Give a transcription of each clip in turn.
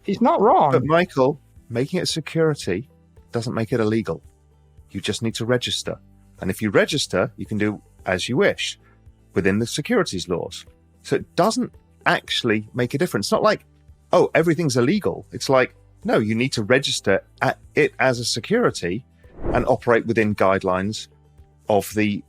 he's not wrong. But Michael, making it a security doesn't make it illegal. You just need to register. And if you register, you can do as you wish within the securities laws. So it doesn't actually make a difference. It's not like, oh, everything's illegal. It's like, no, you need to register it as a security and operate within guidelines of the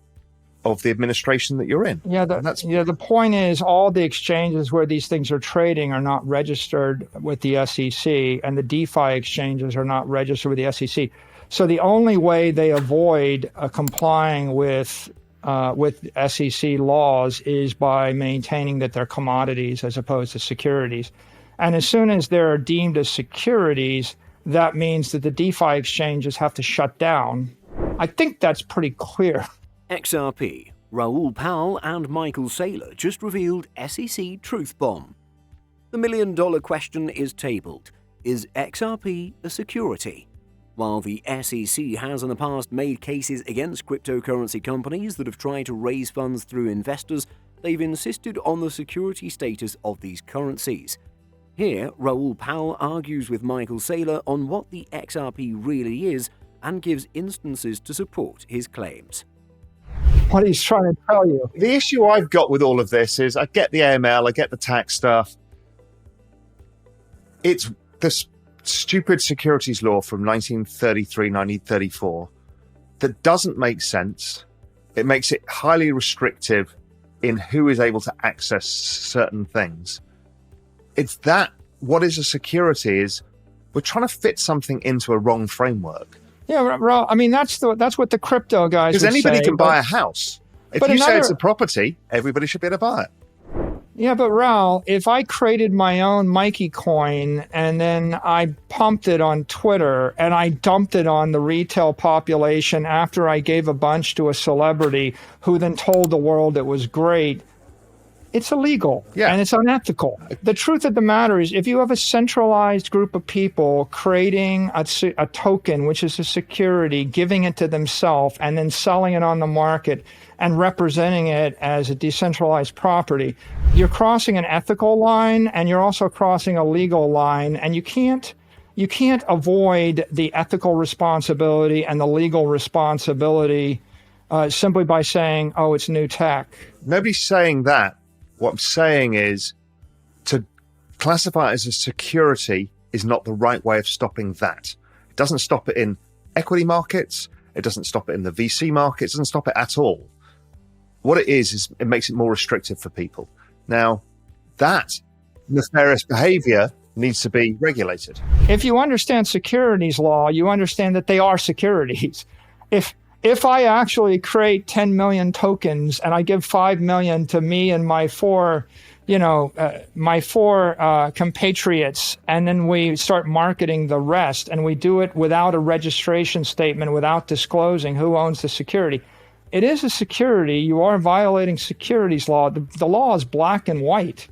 administration that you're in. Yeah, the point is all the exchanges where these things are trading are not registered with the SEC, and the DeFi exchanges are not registered with the SEC. So the only way they avoid complying with SEC laws is by maintaining that they're commodities as opposed to securities. And as soon as they're deemed as securities, that means that the DeFi exchanges have to shut down. I think that's pretty clear. XRP, Raoul Pal and Michael Saylor just revealed SEC Truthbomb. The million-dollar question is tabled: is XRP a security? While the SEC has in the past made cases against cryptocurrency companies that have tried to raise funds through investors, they've insisted on the security status of these currencies. Here, Raoul Pal argues with Michael Saylor on what the XRP really is and gives instances to support his claims. What he's trying to tell you. The issue I've got with all of this is I get the AML, I get the tax stuff. It's this stupid securities law from 1933, 1934 that doesn't make sense. It makes it highly restrictive in who is able to access certain things. It's that what is a security is we're trying to fit something into a wrong framework. Yeah, Raoul, I mean, that's what the crypto guys would say. Because anybody can buy a house. If you say it's a property, everybody should be able to buy it. Yeah, but Raoul, if I created my own Mikey coin and then I pumped it on Twitter and I dumped it on the retail population after I gave a bunch to a celebrity who then told the world it was great, it's illegal and it's unethical. The truth of the matter is if you have a centralized group of people creating a token, which is a security, giving it to themselves and then selling it on the market and representing it as a decentralized property, you're crossing an ethical line and you're also crossing a legal line, and you can't avoid the ethical responsibility and the legal responsibility simply by saying, oh, it's new tech. Nobody's saying that. What I'm saying is to classify it as a security is not the right way of stopping that. It doesn't stop it in equity markets. It doesn't stop it in the VC markets. It doesn't stop it at all. What it is it makes it more restrictive for people. Now, that nefarious behavior needs to be regulated. If you understand securities law, you understand that they are securities. If I actually create 10 million tokens and I give 5 million to me and my four compatriots, and then we start marketing the rest, and we do it without a registration statement, without disclosing who owns the security, it is a security. You are violating securities law. The law is black and white.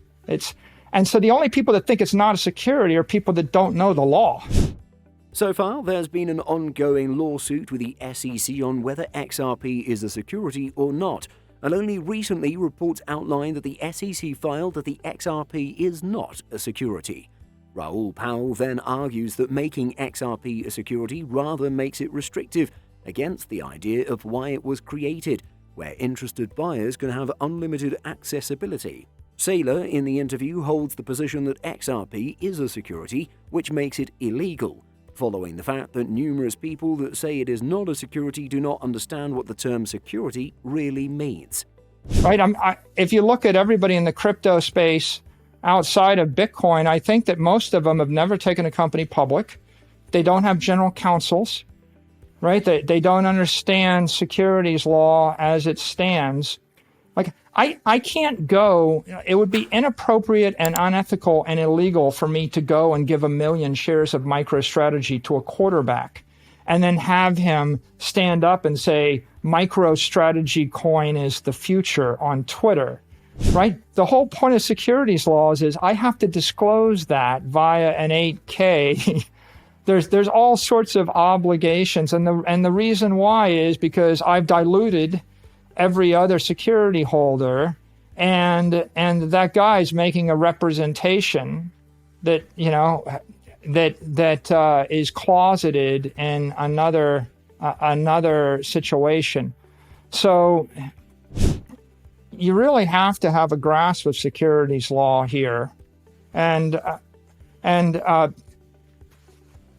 And so the only people that think it's not a security are people that don't know the law. So far, there's been an ongoing lawsuit with the SEC on whether XRP is a security or not, and only recently reports outlined that the SEC filed that the XRP is not a security. Raoul Pal then argues that making XRP a security rather makes it restrictive, against the idea of why it was created, where interested buyers can have unlimited accessibility. Saylor, in the interview, holds the position that XRP is a security, which makes it illegal, following the fact that numerous people that say it is not a security do not understand what the term security really means. Right. If you look at everybody in the crypto space outside of Bitcoin, I think that most of them have never taken a company public. They don't have general counsels, right? They don't understand securities law as it stands. Like, I can't go, it would be inappropriate and unethical and illegal for me to go and give 1 million shares of MicroStrategy to a quarterback and then have him stand up and say, MicroStrategy coin is the future on Twitter, right? The whole point of securities laws is I have to disclose that via an 8K. There's all sorts of obligations. And the reason why is because I've diluted every other security holder, and that guy's making a representation that, that is closeted in another situation. So you really have to have a grasp of securities law here, and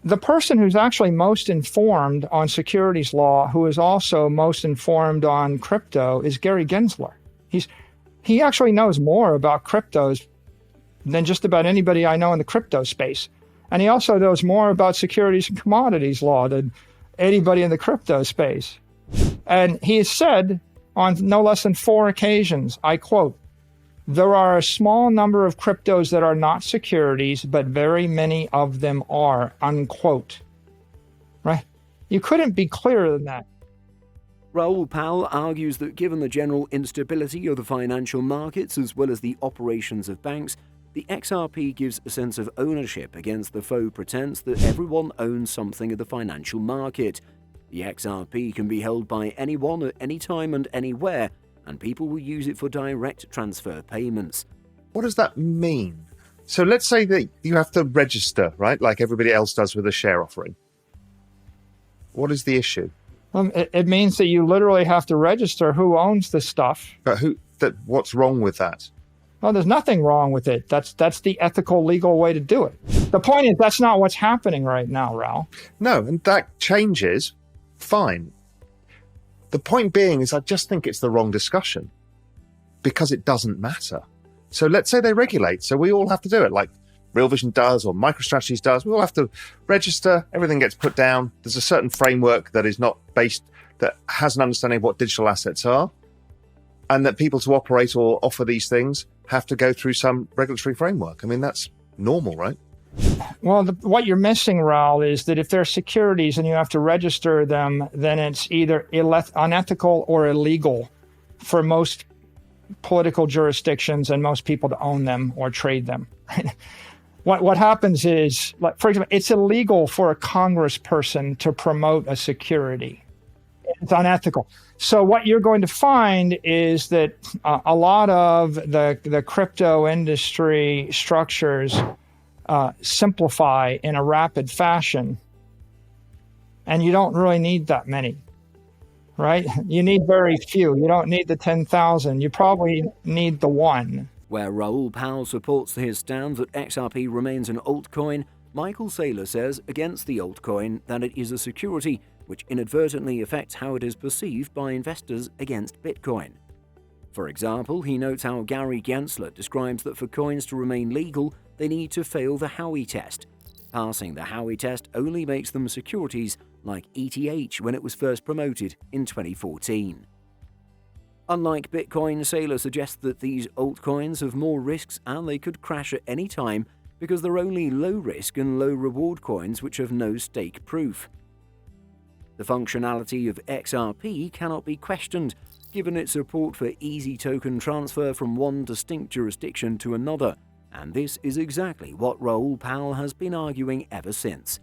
the person who's actually most informed on securities law, who is also most informed on crypto, is Gary Gensler. He actually knows more about cryptos than just about anybody I know in the crypto space. And he also knows more about securities and commodities law than anybody in the crypto space. And he has said on no less than 4 occasions, I quote, "There are a small number of cryptos that are not securities, but very many of them are," unquote. Right? You couldn't be clearer than that. Raoul Pal argues that given the general instability of the financial markets as well as the operations of banks, the XRP gives a sense of ownership against the faux pretense that everyone owns something of the financial market. The XRP can be held by anyone at any time and anywhere, and people will use it for direct transfer payments. What does that mean? So let's say that you have to register, right? Like everybody else does with a share offering. What is the issue? It means that you literally have to register who owns the stuff. But what's wrong with that? Well, there's nothing wrong with it. That's the ethical, legal way to do it. The point is, that's not what's happening right now, Raoul. No, and that changes. Fine. The point being is I just think it's the wrong discussion because it doesn't matter. So let's say they regulate. So we all have to do it like Real Vision does or MicroStrategies does. We all have to register. Everything gets put down. There's a certain framework that is not based, that has an understanding of what digital assets are, and that people to operate or offer these things have to go through some regulatory framework. I mean, that's normal, right? Well, what you're missing, Raoul, is that if they're securities and you have to register them, then it's either unethical or illegal for most political jurisdictions and most people to own them or trade them. Right? What happens is, like, for example, it's illegal for a congressperson to promote a security. It's unethical. So what you're going to find is that a lot of the crypto industry structures simplify in a rapid fashion, and you don't really need that many, right? You need very few. You don't need the 10,000. You probably need the one. Where Raoul Pal supports his stand that XRP remains an altcoin, Michael Saylor says against the altcoin that it is a security which inadvertently affects how it is perceived by investors against Bitcoin. For example, he notes how Gary Gensler describes that for coins to remain legal, they need to fail the Howey test. Passing the Howey test only makes them securities like ETH when it was first promoted in 2014. Unlike Bitcoin, Saylor suggests that these altcoins have more risks and they could crash at any time because they're only low-risk and low-reward coins which have no stake proof. The functionality of XRP cannot be questioned, given its support for easy token transfer from one distinct jurisdiction to another, and this is exactly what Raoul Pal has been arguing ever since.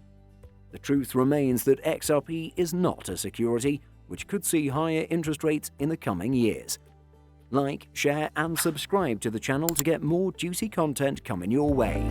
The truth remains that XRP is not a security, which could see higher interest rates in the coming years. Like, share and subscribe to the channel to get more juicy content coming your way.